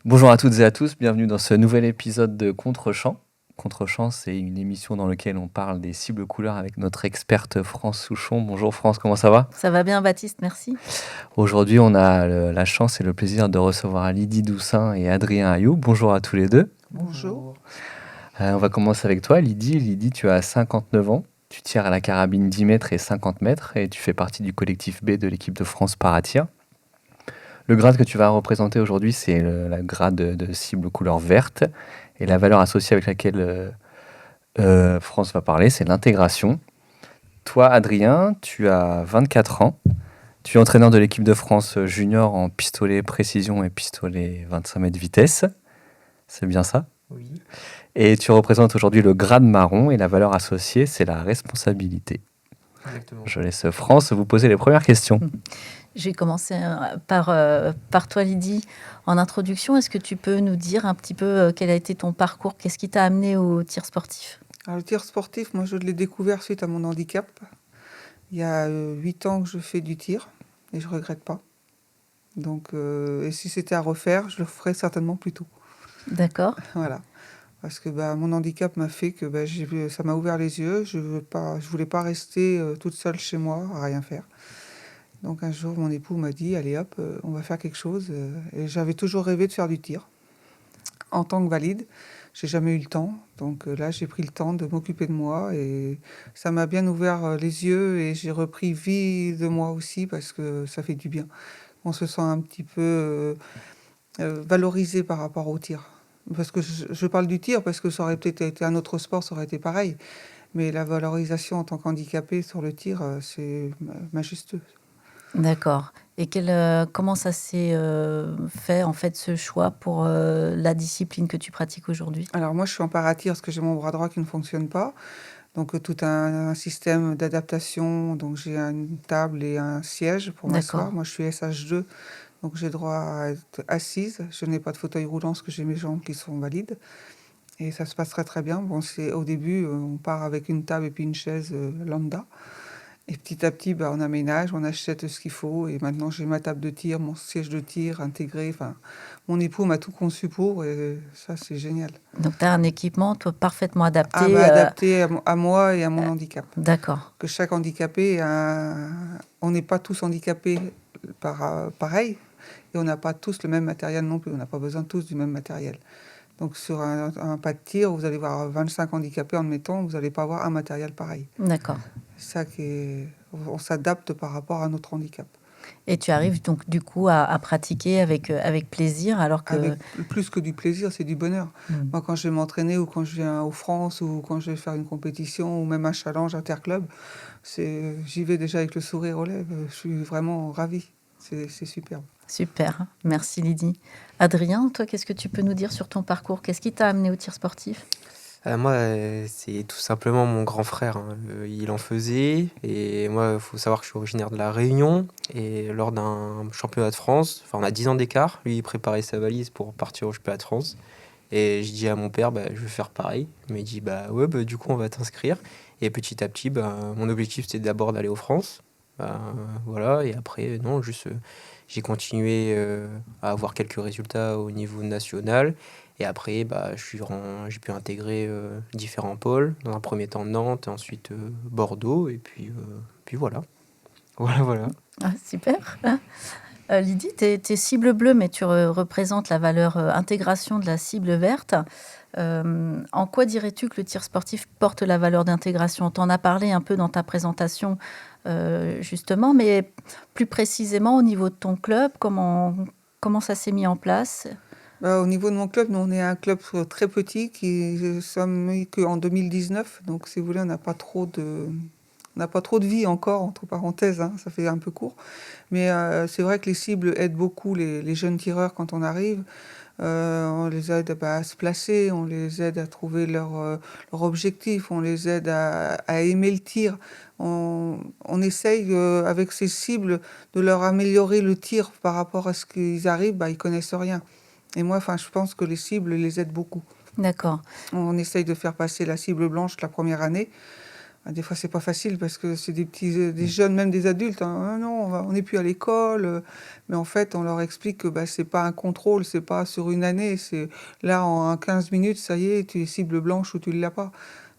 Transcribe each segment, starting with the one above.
Bonjour à toutes et à tous, bienvenue dans ce nouvel épisode de Contre-champ. Contre-champ, c'est une émission dans laquelle on parle des cibles couleurs avec notre experte France Souchon. Bonjour France, comment ça va? Ça va bien, Baptiste, merci. Aujourd'hui, on a la chance et le plaisir de recevoir Lydie Doussin et Adrien Ayoub. Bonjour à tous les deux. Bonjour. On va commencer avec toi, Lydie. Lydie, tu as 59 ans. Tu tires à la carabine 10 mètres et 50 mètres et tu fais partie du collectif B de l'équipe de France Paratir. Le grade que tu vas représenter aujourd'hui, c'est la grade de cible couleur verte. Et la valeur associée avec laquelle France va parler, c'est l'intégration. Toi, Adrien, tu as 24 ans. Tu es entraîneur de l'équipe de France junior en pistolet précision et pistolet 25 mètres vitesse. C'est bien ça? Oui. Et tu représentes aujourd'hui le grade marron et la valeur associée, c'est la responsabilité. Exactement. Je laisse France vous poser les premières questions. Je vais commencer par toi, Lydie. En introduction, est-ce que tu peux nous dire un petit peu quel a été ton parcours? Qu'est-ce qui t'a amené au tir sportif? Alors, le tir sportif, moi, je l'ai découvert suite à mon handicap. Il y a 8 ans que je fais du tir et je regrette pas. Donc, et si c'était à refaire, je le ferais certainement plus tôt. D'accord. Voilà. Parce que mon handicap m'a fait que ça m'a ouvert les yeux. Je voulais pas rester toute seule chez moi à rien faire. Donc un jour, mon époux m'a dit, allez hop, on va faire quelque chose. Et j'avais toujours rêvé de faire du tir en tant que valide. J'ai jamais eu le temps. Donc là, j'ai pris le temps de m'occuper de moi et ça m'a bien ouvert les yeux et j'ai repris vie de moi aussi parce que ça fait du bien. On se sent un petit peu valorisé par rapport au tir. Parce que je parle du tir parce que ça aurait peut-être été un autre sport, ça aurait été pareil. Mais la valorisation en tant qu'handicapé sur le tir, c'est majestueux. D'accord. Et comment ça s'est fait, en fait, ce choix pour la discipline que tu pratiques aujourd'hui? Alors moi, je suis en paratir parce que j'ai mon bras droit qui ne fonctionne pas. Donc tout un système d'adaptation. Donc j'ai une table et un siège pour m'asseoir. D'accord. Moi, je suis SH2, donc j'ai droit à être assise. Je n'ai pas de fauteuil roulant parce que j'ai mes jambes qui sont valides. Et ça se passe très très bien. Bon, au début, on part avec une table et puis une chaise lambda. Et petit à petit, on aménage, on achète ce qu'il faut. Et maintenant, j'ai ma table de tir, mon siège de tir intégré. Enfin, mon époux m'a tout conçu pour et ça, c'est génial. Donc, tu as un équipement, toi, parfaitement adapté. Adapté à moi et à mon handicap. D'accord. Que chaque handicapé, on n'est pas tous handicapés pareil. Et on n'a pas tous le même matériel non plus. On n'a pas besoin tous du même matériel. Donc sur un pas de tir, vous allez voir 25 handicapés, admettons, vous n'allez pas avoir un matériel pareil. D'accord. C'est ça on s'adapte par rapport à notre handicap. Et tu arrives donc du coup à pratiquer avec plaisir, alors que... Avec plus que du plaisir, c'est du bonheur. Moi, quand je vais m'entraîner ou quand je viens aux France ou quand je vais faire une compétition ou même un challenge interclub, j'y vais déjà avec le sourire aux lèvres. Je suis vraiment ravie. C'est superbe. Super, merci Lydie. Adrien, toi, qu'est-ce que tu peux nous dire sur ton parcours? Qu'est-ce qui t'a amené au tir sportif? Moi, c'est tout simplement mon grand frère, hein. Il en faisait. Et moi, il faut savoir que je suis originaire de La Réunion. Et lors d'un championnat de France, enfin, on a 10 ans d'écart. Lui, il préparait sa valise pour partir au championnat de France. Et je dis à mon père, je vais faire pareil. Il m'a dit, ouais, du coup, on va t'inscrire. Et petit à petit, mon objectif, c'était d'abord d'aller aux France. Voilà. Et après, non, juste, j'ai continué à avoir quelques résultats au niveau national. Et après, j'ai pu intégrer différents pôles. Dans un premier temps, Nantes, ensuite Bordeaux. Et puis voilà. Voilà. Ah, super. Lydie, tu es cible bleue, mais tu représentes la valeur intégration de la cible verte. En quoi dirais-tu que le tir sportif porte la valeur d'intégration? Tu en as parlé un peu dans ta présentation, justement, mais plus précisément au niveau de ton club, comment ça s'est mis en place? Au niveau de mon club, nous, on est un club très petit qui sommes qu'en 2019. Donc, si vous voulez, on n'a pas trop de vie encore, entre parenthèses, hein, ça fait un peu court. Mais c'est vrai que les cibles aident beaucoup les jeunes tireurs quand on arrive. On les aide à se placer, on les aide à trouver leur objectif, on les aide à aimer le tir. On essaye, avec ces cibles, de leur améliorer le tir par rapport à ce qu'ils arrivent, ils connaissent rien. Et moi, je pense que les cibles les aident beaucoup. D'accord. On essaye de faire passer la cible blanche la première année. Des fois, c'est pas facile parce que c'est des jeunes, même des adultes. Hein. Ah non, on n'est plus à l'école. Mais en fait, on leur explique que c'est pas un contrôle, c'est pas sur une année. C'est là, en 15 minutes, ça y est, tu es cible blanche ou tu ne l'as pas.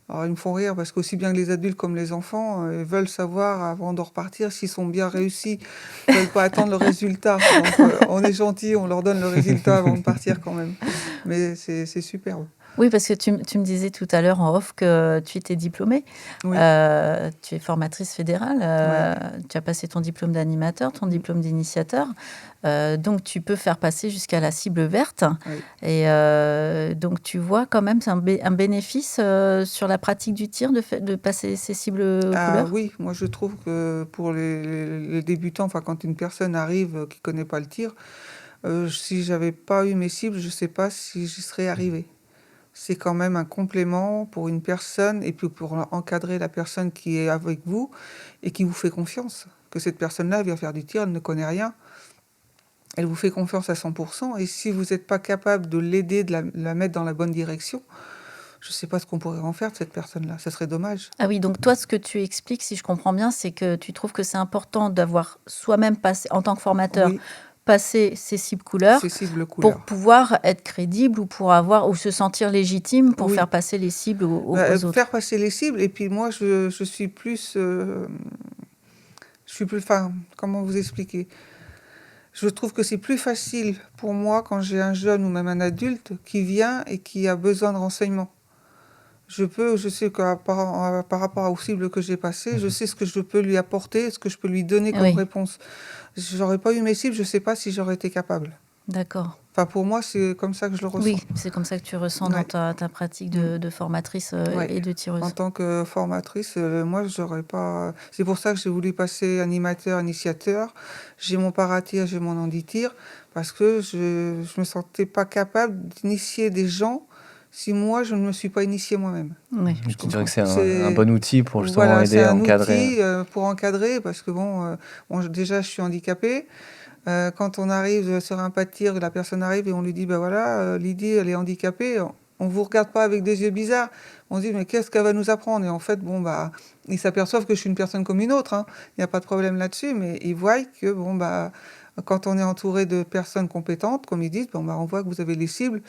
Alors, ils me font rire parce qu'aussi bien que les adultes comme les enfants, ils veulent savoir avant de repartir s'ils sont bien réussis. Ils veulent pas attendre le résultat. Donc, on est gentil, on leur donne le résultat avant de partir quand même. Mais c'est superbe. Oui, parce que tu me disais tout à l'heure en off que tu étais diplômée. Oui. Tu es formatrice fédérale. Tu as passé ton diplôme d'animateur, ton diplôme d'initiateur. Donc, tu peux faire passer jusqu'à la cible verte. Oui. Et donc, tu vois quand même un bénéfice sur la pratique du tir de passer ces cibles couleurs. Oui, moi je trouve que pour les débutants, enfin quand une personne arrive qui ne connaît pas le tir, si j'avais pas eu mes cibles, je ne sais pas si j'y serais arrivée. C'est quand même un complément pour une personne et puis pour encadrer la personne qui est avec vous et qui vous fait confiance. Que cette personne-là vient faire du tir, elle ne connaît rien. Elle vous fait confiance à 100%. Et si vous n'êtes pas capable de l'aider, de la mettre dans la bonne direction, je ne sais pas ce qu'on pourrait en faire de cette personne-là. Ça serait dommage. Ah oui, donc toi, ce que tu expliques, si je comprends bien, c'est que tu trouves que c'est important d'avoir soi-même passé, en tant que formateur, Oui, passer ces cibles couleurs ces cibles pour couleurs. pouvoir être crédible ou pour avoir ou se sentir légitime pour Oui. faire passer les cibles aux autres. Faire passer les cibles. Et puis moi, je suis plus... Enfin, comment vous expliquer? Je trouve que c'est plus facile pour moi quand j'ai un jeune ou même un adulte qui vient et qui a besoin de renseignements. Je sais que par rapport aux cibles que j'ai passées, je sais ce que je peux lui apporter, ce que je peux lui donner comme Oui. réponse. Si j'aurais pas eu mes cibles, je ne sais pas si j'aurais été capable. D'accord. Enfin, pour moi, c'est comme ça que je le ressens. Oui, c'est comme ça que tu ressens dans ta pratique de formatrice et de tireuse. En tant que formatrice, moi, j'aurais pas... C'est pour ça que j'ai voulu passer animateur, initiateur. J'ai mon paratir, j'ai mon handitir, parce que je me sentais pas capable d'initier des gens si moi, je ne me suis pas initiée moi-même. Oui, Tu dirais que c'est un bon outil pour justement Voilà, aider c'est à un encadrer. outil pour encadrer, parce que déjà, je suis handicapée. Quand on arrive sur un pas de tir, la personne arrive et on lui dit, voilà, Lydie, elle est handicapée. On ne vous regarde pas avec des yeux bizarres. On se dit, mais qu'est-ce qu'elle va nous apprendre? Et en fait, ils s'aperçoivent que je suis une personne comme une autre. Hein. Il n'y a pas de problème là-dessus, mais ils voient que, quand on est entouré de personnes compétentes, comme ils disent, on voit que vous avez les cibles.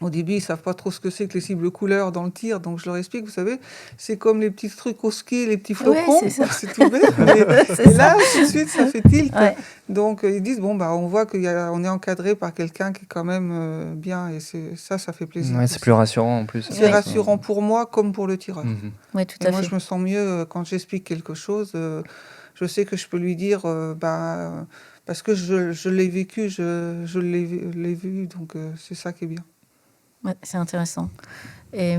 Au début, ils ne savent pas trop ce que c'est que les cibles couleurs dans le tir, donc je leur explique, vous savez, c'est comme les petits trucs au ski, les petits flocons, c'est ça. c'est tout bête, mais et là, tout de suite, ça fait tilt. Ouais. Donc, ils disent, on voit qu'on est encadré par quelqu'un qui est quand même bien, et ça fait plaisir. Ouais, c'est plus rassurant en plus. C'est rassurant pour moi comme pour le tireur. Oui, tout Et à moi, fait. je me sens mieux quand j'explique quelque chose. Je sais que je peux lui dire, parce que je l'ai vécu, je l'ai vu, donc c'est ça qui est bien. Ouais, c'est intéressant. Et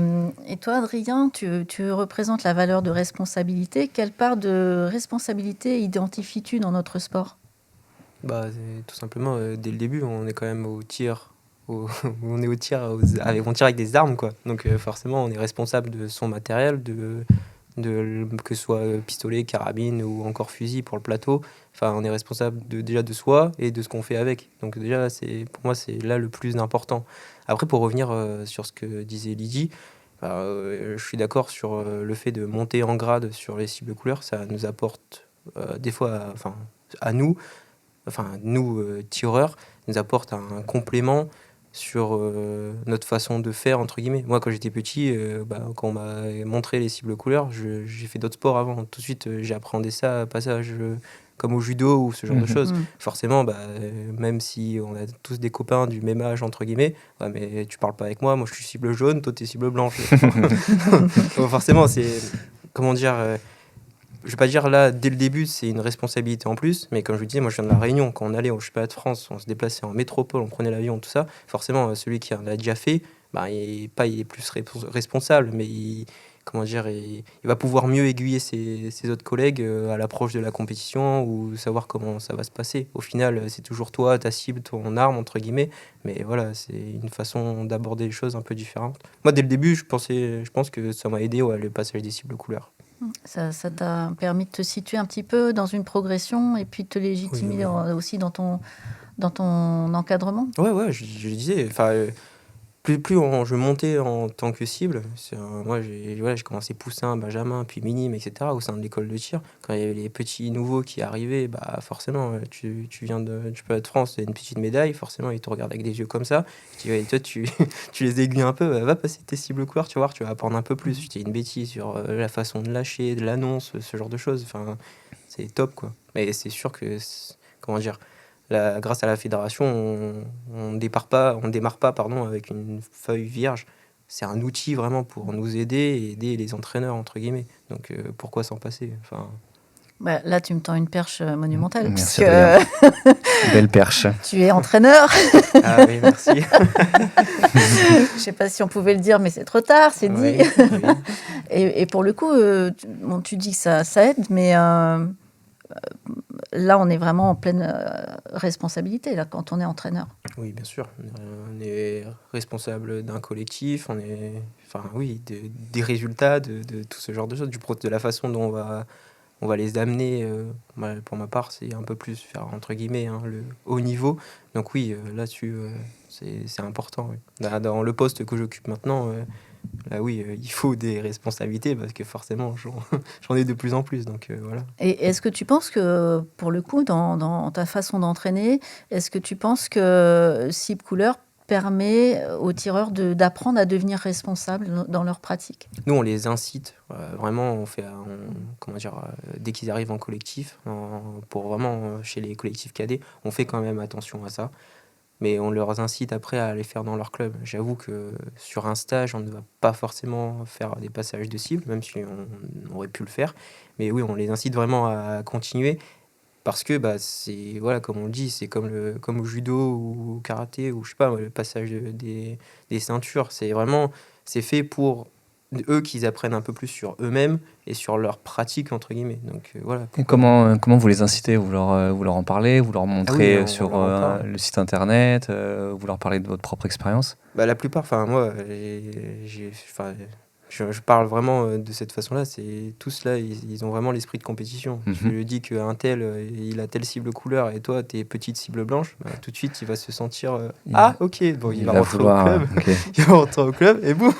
toi, Adrien, tu représentes la valeur de responsabilité. Quelle part de responsabilité identifies-tu dans notre sport? Tout simplement, dès le début, on est quand même au tir. On tire avec des armes, quoi. Donc forcément, on est responsable de son matériel, que ce soit pistolet, carabine ou encore fusil pour le plateau. Enfin, on est responsable déjà de soi et de ce qu'on fait avec. Donc déjà, pour moi, c'est là le plus important. Après, pour revenir sur ce que disait Lydie, je suis d'accord sur le fait de monter en grade sur les cibles couleurs. Ça nous apporte des fois, à nous, tireurs, nous apporte un complément sur notre façon de faire, entre guillemets. Moi, quand j'étais petit, quand on m'a montré les cibles couleurs, j'ai fait d'autres sports avant. Tout de suite, j'ai appréhendé ça, passage comme au judo ou ce genre de choses. Forcément, même si on a tous des copains du même âge, entre guillemets, mais tu parles pas avec moi, moi je suis cible jaune, toi t'es cible blanche. Forcément, c'est... Comment dire je vais pas dire là, dès le début, c'est une responsabilité en plus, mais comme je vous disais, moi je viens de La Réunion, quand on allait au championnat de France, on se déplaçait en métropole, on prenait l'avion, tout ça, forcément, celui qui en a déjà fait, il est plus responsable, mais il va pouvoir mieux aiguiller ses autres collègues à l'approche de la compétition ou savoir comment ça va se passer. Au final, c'est toujours toi, ta cible, ton arme, entre guillemets, mais voilà, c'est une façon d'aborder les choses un peu différente. Moi, dès le début, je pense que ça m'a aidé, le passage des cibles couleurs. Ça t'a permis de te situer un petit peu dans une progression et puis de te légitimer aussi dans ton encadrement. Ouais, je disais. je montais en tant que cible, moi j'ai commencé poussin, benjamin, puis minime, etc. au sein de l'école de tir. Quand il y avait les petits nouveaux qui arrivaient, bah forcément, tu viens du championnat de France, c'est une petite médaille, forcément ils te regardent avec des yeux comme ça. Je dis, ouais, toi tu les aiguilles un peu, va passer tes cibles couleurs, tu vas voir, tu vas apprendre un peu plus. Je dis une bêtise sur la façon de lâcher, de l'annonce, ce genre de choses. Enfin, c'est top quoi. Mais c'est sûr que, comment dire, grâce à la fédération, on démarre pas pardon, avec une feuille vierge. C'est un outil vraiment pour nous aider et aider les entraîneurs, entre guillemets. Donc pourquoi s'en passer? Enfin, Bah, là, tu me tends une perche monumentale, Merci, puisque Adrien. Belle perche. tu es entraîneur. ah oui, merci. Je ne sais pas si on pouvait le dire, mais c'est trop tard, c'est dit. Oui, oui. Et pour le coup, tu dis que ça aide, mais là, on est vraiment en pleine responsabilité là, quand on est entraîneur. Oui, bien sûr. On est responsable d'un collectif, enfin, oui, des résultats, de tout ce genre de choses, de la façon dont on va les amener. Pour ma part, c'est un peu plus faire, entre guillemets, hein, le haut niveau. Donc oui, là-dessus, c'est important. Oui. Dans le poste que j'occupe maintenant, là, oui, il faut des responsabilités parce que forcément, j'en ai de plus en plus. Donc voilà. Et est-ce que tu penses que, pour le coup, dans ta façon d'entraîner, est-ce que tu penses que cible couleur permet aux tireurs d'apprendre à devenir responsables dans leur pratique? Nous, on les incite. Vraiment, comment dire, dès qu'ils arrivent en collectif, pour vraiment chez les collectifs cadets, on fait quand même attention à ça. Mais on leur incite après à les faire dans leur club. J'avoue que sur un stage, on ne va pas forcément faire des passages de cible, même si on aurait pu le faire. Mais oui, on les incite vraiment à continuer parce que bah, c'est, voilà, comme on le dit, c'est comme au judo ou au karaté ou je sais pas, le passage des ceintures. C'est fait pour eux qu'ils apprennent un peu plus sur eux-mêmes et sur leur pratique, entre guillemets. Donc voilà. Et Pourquoi comment vous les incitez? Vous leur en parlez? Vous leur montrez on sur leur en parle. le site internet? Vous leur parlez de votre propre expérience? Bah, la plupart, enfin moi, je parle vraiment de cette façon-là. C'est tous là, ils ont vraiment l'esprit de compétition. Tu lui dis qu'un tel, il a telle cible couleur et toi, t'es petite cible blanche, bah, tout de suite, il va se sentir ah ok, bon, il va rentrer au club, ok. il va rentrer au club et boum.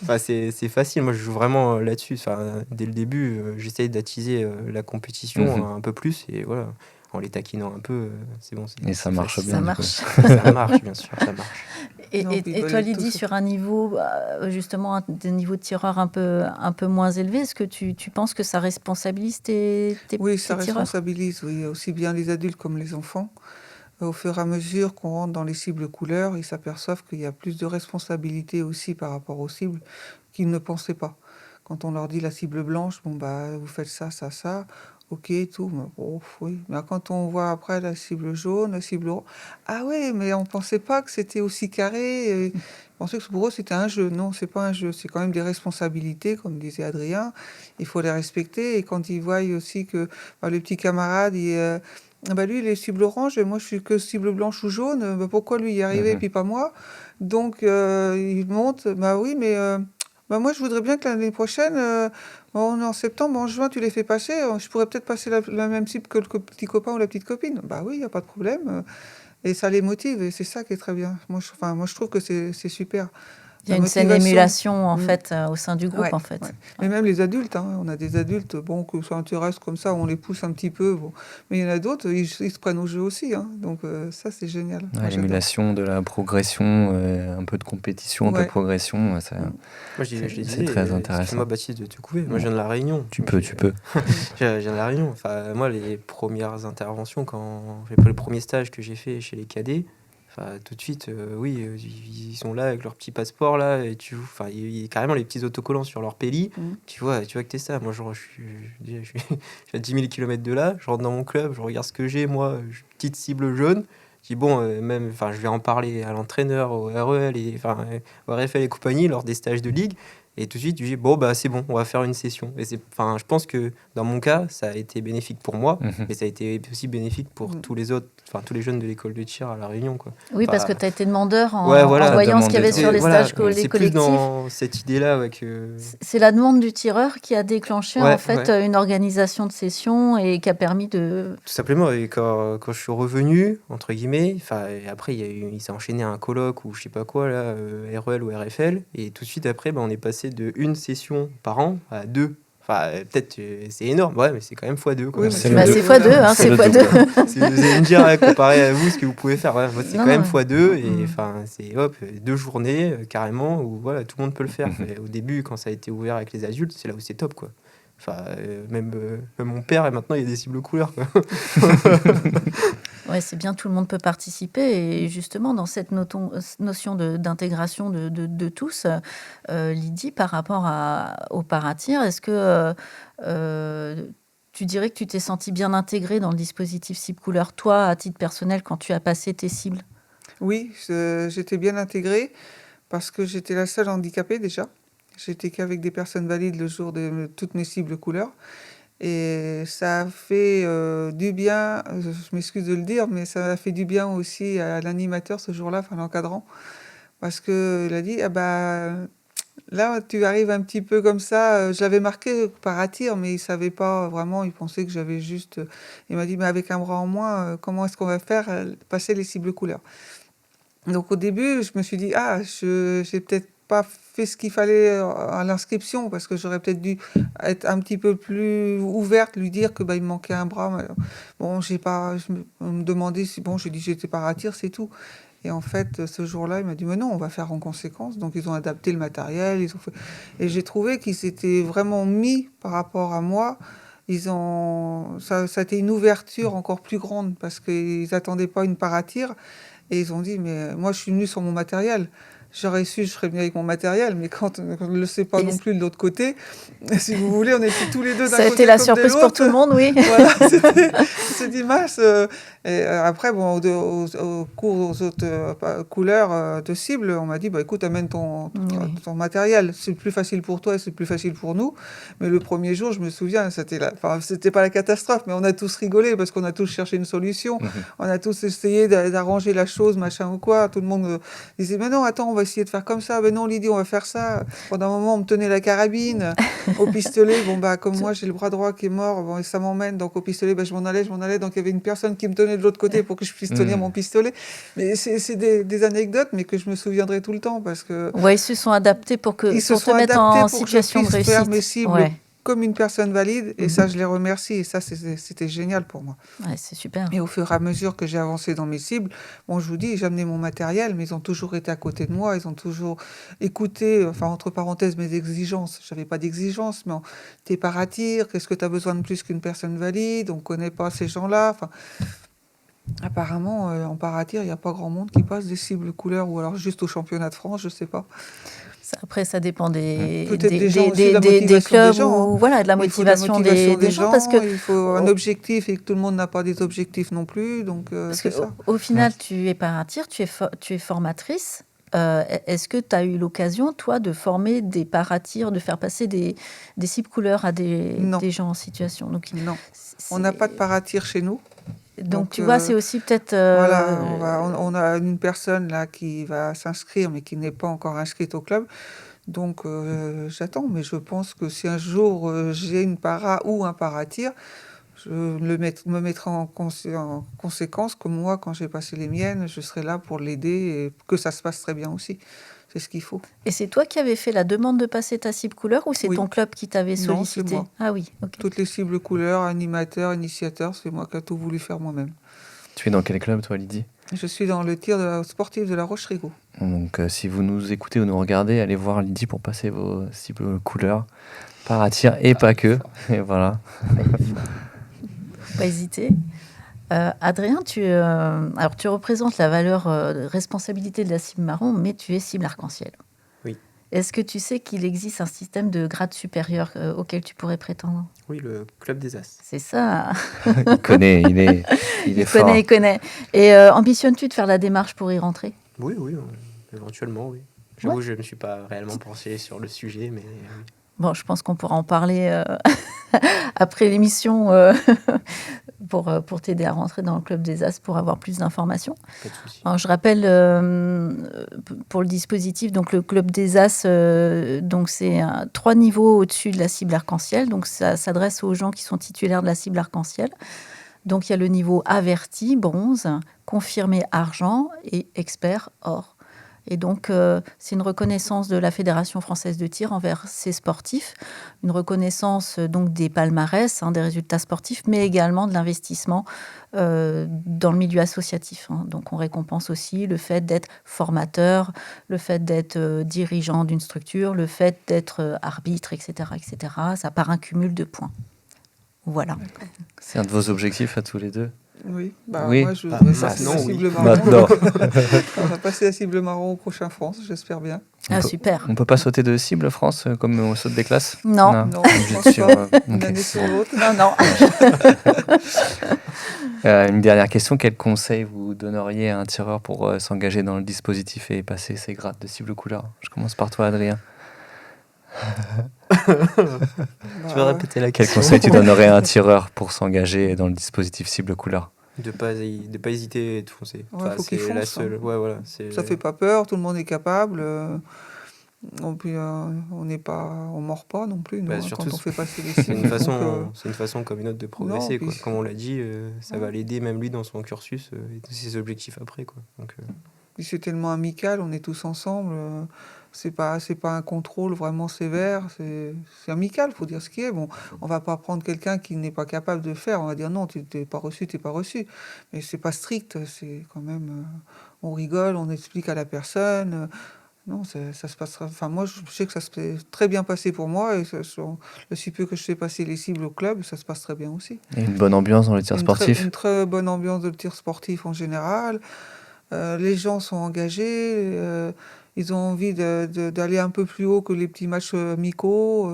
Enfin, c'est facile. Moi, je joue vraiment là-dessus. Enfin, dès le début, j'essaye d'attiser la compétition un peu plus et voilà. En les taquinant un peu, c'est bon. Et ça marche facile. bien. Ça du marche. Ça marche, bien sûr, ça marche. Et, Non, et- puis et ils toi, veulent Lydie, tous- sur un niveau, justement, des niveaux de tireurs un peu moins élevés, est-ce que tu penses que ça responsabilise tes Oui, ça tireurs? responsabilise, oui, aussi bien les adultes comme les enfants. Au fur et à mesure qu'on rentre dans les cibles couleurs, ils s'aperçoivent qu'il y a plus de responsabilité aussi par rapport aux cibles qu'ils ne pensaient pas. Quand on leur dit la cible blanche, bon bah vous faites ça, ça, ça, ok, tout, mais bon, oui. Mais quand on voit après la cible jaune, la cible rouge, ah oui, mais on pensait pas que c'était aussi carré. On pensait que pour eux c'était un jeu. Non, c'est pas un jeu, c'est quand même des responsabilités, comme disait Adrien. Il faut les respecter. Et quand ils voient aussi que bah, le petit camarade, ah bah lui, il est cible orange et moi je suis que cible blanche ou jaune. Bah pourquoi lui y arrivait et puis pas moi? Donc il monte. Bah oui, mais bah moi je voudrais bien que l'année prochaine, on est en septembre, en juin, tu les fais passer. Je pourrais peut-être passer la même cible que le petit copain ou la petite copine. Bah oui, il n'y a pas de problème. Et ça les motive et c'est ça qui est très bien. Moi je trouve que c'est super. Il y a La une saine motivation. émulation, en Mm. fait, au sein du groupe, Ouais, en fait. ouais. Mais même les adultes, hein, on a des adultes, bon, que ça intéresse comme ça, on les pousse un petit peu, bon. Mais il y en a d'autres, ils se prennent au jeu aussi, hein. Donc ça, c'est génial. Ouais, Moi, j'adore. l'émulation de la progression, un peu de compétition, un peu de Ouais. progression, ça, Mm. Moi, je c'est disais, très intéressant. excuse-moi Baptiste de te couper, moi je viens de la Réunion. Tu peux. Je viens de la Réunion. Enfin, moi, les premières interventions, le premier stage que j'ai fait chez les cadets, enfin, tout de suite, oui, ils sont là avec leur petit passeport là, et enfin, il y a carrément les petits autocollants sur leur péli. Mm. Tu vois que t'es ça. Moi, genre, je suis à 10 000 km de là, je rentre dans mon club, je regarde ce que j'ai, moi, petite cible jaune. Je dis bon, même, enfin, je vais en parler à l'entraîneur, au REL, au RFL et compagnie lors des stages de ligue. Et tout de suite, tu dis, bon, bah, c'est bon, on va faire une session. Et enfin, je pense que dans mon cas, ça a été bénéfique pour moi, mais ça a été aussi bénéfique pour tous les autres, enfin, tous les jeunes de l'école de tir à La Réunion, quoi. Oui, parce que Enfin, tu as été demandeur ouais, voilà. en voyant ce qu'il y avait Demandé, sur les Voilà, stages c'est plus collectifs. dans cette idée-là, ouais, que... C'est la demande du tireur qui a déclenché en Ouais, fait ouais. une organisation de session et qui a permis de... Tout simplement, et quand je suis revenu, entre guillemets, enfin, et après, il s'est enchaîné un colloque ou je sais pas quoi, là, REL ou RFL, et tout de suite après, on est passé de une session par an à 2. Enfin, peut-être, c'est énorme, ouais, mais c'est quand même x2, quoi. Oui, mais C'est tu le l'as c'est double. fait, x2, hein. c'est le x2. double. Vous allez me dire, ouais, comparé à vous, ce que vous pouvez faire, ouais, moi, c'est Non, quand même ouais. x2, et enfin, c'est hop, 2 journées, carrément, où voilà, tout le monde peut le faire. Et au début, quand ça a été ouvert avec les adultes, c'est là où c'est top, quoi. Enfin, même mon père, et maintenant, il y a des cibles couleurs, quoi. Ouais, c'est bien, tout le monde peut participer. Et justement, dans cette notion d'intégration de tous, Lydie, par rapport au paratir, est-ce que tu dirais que tu t'es sentie bien intégrée dans le dispositif cible couleur, toi, à titre personnel, quand tu as passé tes cibles? Oui, j'étais bien intégrée parce que j'étais la seule handicapée déjà. J'étais qu'avec des personnes valides le jour de toutes mes cibles couleurs. Et ça a fait du bien, je m'excuse de le dire, mais ça a fait du bien aussi à l'animateur ce jour-là, enfin l'encadrant, parce qu'il a dit, ah bah, là tu arrives un petit peu comme ça, je l'avais marqué par attire, mais il savait pas vraiment, il pensait que j'avais juste... il m'a dit, mais avec un bras en moins, comment est-ce qu'on va faire passer les cibles couleurs? Donc au début, je me suis dit, ah, j'ai peut-être pas fait ce qu'il fallait à l'inscription, parce que j'aurais peut-être dû être un petit peu plus ouverte, lui dire que bah, il me manquait un bras. Mais bon, j'ai pas, on me demandait si, bon, j'ai dit j'étais par attire, c'est tout. Et en fait, ce jour-là, il m'a dit, mais non, on va faire en conséquence. Donc ils ont adapté le matériel, ils ont fait... Et j'ai trouvé qu'ils s'étaient vraiment mis par rapport à moi. Ça a été une ouverture encore plus grande, parce qu'ils n'attendaient pas une par-attire. Et ils ont dit, mais moi, je suis venue sur mon matériel. J'aurais su, je serais venue avec mon matériel, mais quand on ne le sait pas Et non plus de l'autre côté, si vous voulez, on était tous les deux d'un ça a côté été la comme de surprise pour l'autre. tout le monde, oui. Voilà, on s'est dit, mince. Et après, bon, au cours aux autres couleurs de cible, on m'a dit, bah, écoute, amène Oui. ton matériel. C'est plus facile pour toi et c'est plus facile pour nous. Mais le premier jour, je me souviens, c'était pas la catastrophe, mais on a tous rigolé parce qu'on a tous cherché une solution. On a tous essayé d'arranger la chose, machin ou quoi. Tout le monde disait, mais non, attends, on va essayer de faire comme ça. Mais non, Lydie, on va faire ça. Pendant un moment, on me tenait la carabine au pistolet. Bon, bah, comme moi, j'ai le bras droit qui est mort, bon, et ça m'emmène. Donc, au pistolet, bah, je m'en allais. Donc, il y avait une personne qui me tenait de l'autre côté pour que je puisse tenir mon pistolet. Mais c'est des anecdotes, mais que je me souviendrai tout le temps parce que Ouais, ils se sont adaptés pour ils se te sont mettre adaptés en pour que je situation de puisse faire mes réussite. cibles Ouais, comme une personne valide. Et ça, je les remercie. Et ça, c'était génial pour moi. ouais, c'est super. Et au fur et à mesure que j'ai avancé dans mes cibles, bon, je vous dis, j'ai amené mon matériel, mais ils ont toujours été à côté de moi, ils ont toujours écouté, enfin, entre parenthèses, mes exigences. Je n'avais pas d'exigences, mais t'es par attire, qu'est-ce que tu as besoin de plus qu'une personne valide, on ne connaît pas ces gens-là. Enfin, apparemment, en paratir, il n'y a pas grand monde qui passe des cibles couleurs, ou alors juste au championnat de France, je ne sais pas. Après, ça dépend Peut-être des gens aussi, de la des motivation clubs des gens. ou voilà, de la Il faut de la motivation motivation des gens parce que il faut un objectif et que tout le monde n'a pas des objectifs non plus, donc c'est ça. au final, tu es paratir, tu es formatrice. Est-ce que tu as eu l'occasion, toi, de former des paratires, de faire passer des cibles couleurs à des Non, gens en situation? Donc, non. On n'a pas de paratir chez nous. donc tu vois, c'est aussi peut-être... Voilà, on a une personne là qui va s'inscrire, mais qui n'est pas encore inscrite au club. Donc j'attends, mais je pense que si un jour j'ai une para ou un paratir, je me mettrai en conséquence que moi, quand j'ai passé les miennes, je serai là pour l'aider et que ça se passe très bien aussi. C'est ce qu'il faut. Et c'est toi qui avais fait la demande de passer ta cible couleur ou c'est Oui. ton club qui t'avait Non, sollicité? c'est moi. Ah oui, ok. Toutes les cibles couleurs, animateurs, initiateurs, c'est moi qui ai tout voulu faire moi-même. Tu es dans quel club, toi, Lydie? Je suis dans le tir sportif de la Roche-Rigaud. Donc, si vous nous écoutez ou nous regardez, allez voir Lydie pour passer vos cibles couleurs, paratir et pas que. Et voilà. Pas hésiter. Adrien, alors tu représentes la valeur de responsabilité de la cible marron, mais tu es cible arc-en-ciel. Oui. Est-ce que tu sais qu'il existe un système de grade supérieur auquel tu pourrais prétendre? Oui, le club des As. C'est ça. Il connaît, il est fort. Il connaît. Et ambitionnes-tu de faire la démarche pour y rentrer? Oui, éventuellement, oui. J'avoue, je ne me suis pas réellement penché sur le sujet, mais Bon, je pense qu'on pourra en parler après l'émission pour t'aider à rentrer dans le club des As pour avoir plus d'informations. pas de souci. Alors, je rappelle pour le dispositif, donc le club des As, donc c'est 3 niveaux au-dessus de la cible arc-en-ciel. Donc ça s'adresse aux gens qui sont titulaires de la cible arc-en-ciel. Donc il y a le niveau averti, bronze, confirmé argent et expert or. Et donc, c'est une reconnaissance de la Fédération française de tir envers ces sportifs, une reconnaissance donc des palmarès, des résultats sportifs, mais également de l'investissement dans le milieu associatif. Donc, on récompense aussi le fait d'être formateur, le fait d'être dirigeant d'une structure, le fait d'être arbitre, etc., etc. Ça part un cumul de points. Voilà. C'est un de vos objectifs à tous les deux? Oui, Oui. moi je voudrais passer maintenant, la oui. cible marron. Maintenant. On va passer la cible marron au prochain France, j'espère bien. Ah, peut- super. On peut pas sauter de cible, France, comme on saute des classes? Non. Non, obligé je de pense suivre, pas. ok. Une année sur l'autre. Non, non. Une dernière question, quel conseil vous donneriez à un tireur pour s'engager dans le dispositif et passer ses grades de cible couleur? Je commence par toi, Adrien. Tu vas répéter la Quel question. conseil tu donnerais à un tireur pour s'engager dans le dispositif cible couleur? De pas hésiter et de foncer. Ouais, faut qu'il c'est la fonce, seule. Ouais, voilà. C'est Ça fait pas peur, tout le monde est capable. Puis, on mord pas non plus, nous, Bah, hein, surtout, quand on fait passer les c'est cibles. une façon, Donc, c'est une façon comme une autre de progresser, puis quoi. Comme on l'a dit, ça va ouais. l'aider même lui dans son cursus et dans ses objectifs après, quoi. Donc, puis c'est tellement amical, on est tous ensemble. C'est pas un contrôle vraiment sévère, c'est amical, faut dire ce qui est. Bon, on va pas prendre quelqu'un qui n'est pas capable de faire, on va dire non, t'es pas reçu, t'es pas reçu. Mais c'est pas strict, c'est quand même, on rigole, on explique à la personne. Non, ça se passera. Enfin, moi, je sais que ça s'est très bien passé pour moi, et le si peu que je sais passer les cibles au club, ça se passe très bien aussi. Et une bonne ambiance dans le tir sportif? Une très bonne ambiance de tir sportif en général. Les gens sont engagés, ils ont envie d'aller un peu plus haut que les petits matchs amicaux.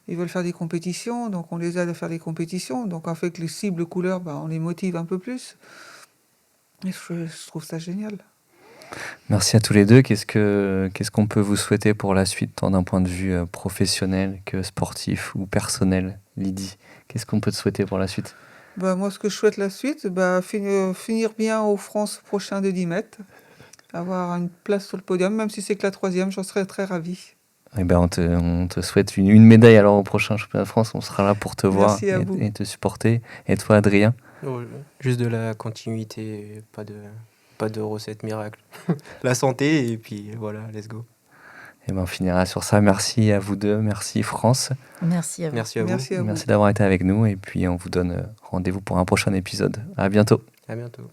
Ils veulent faire des compétitions, donc on les aide à faire des compétitions. Donc avec les cibles couleurs, on les motive un peu plus. Et je trouve ça génial. Merci à tous les deux. Qu'est-ce qu'on peut vous souhaiter pour la suite, tant d'un point de vue professionnel que sportif ou personnel, Lydie? Qu'est-ce qu'on peut te souhaiter pour la suite? Moi, ce que je souhaite la suite, finir bien au France prochain de 10 mètres, avoir une place sur le podium, même si c'est que la 3e, j'en serais très ravi. Eh ben, on te souhaite une médaille alors au prochain championnat de France. On sera là pour te voir Merci à vous. et te supporter. Et toi, Adrien? juste de la continuité, pas de recette miracle. La santé, et puis voilà, let's go. Eh ben, on finira sur ça. Merci à vous deux. Merci France. Merci à vous. Merci à vous. Merci à vous. Merci d'avoir été avec nous. Et puis, on vous donne rendez-vous pour un prochain épisode. À bientôt. À bientôt.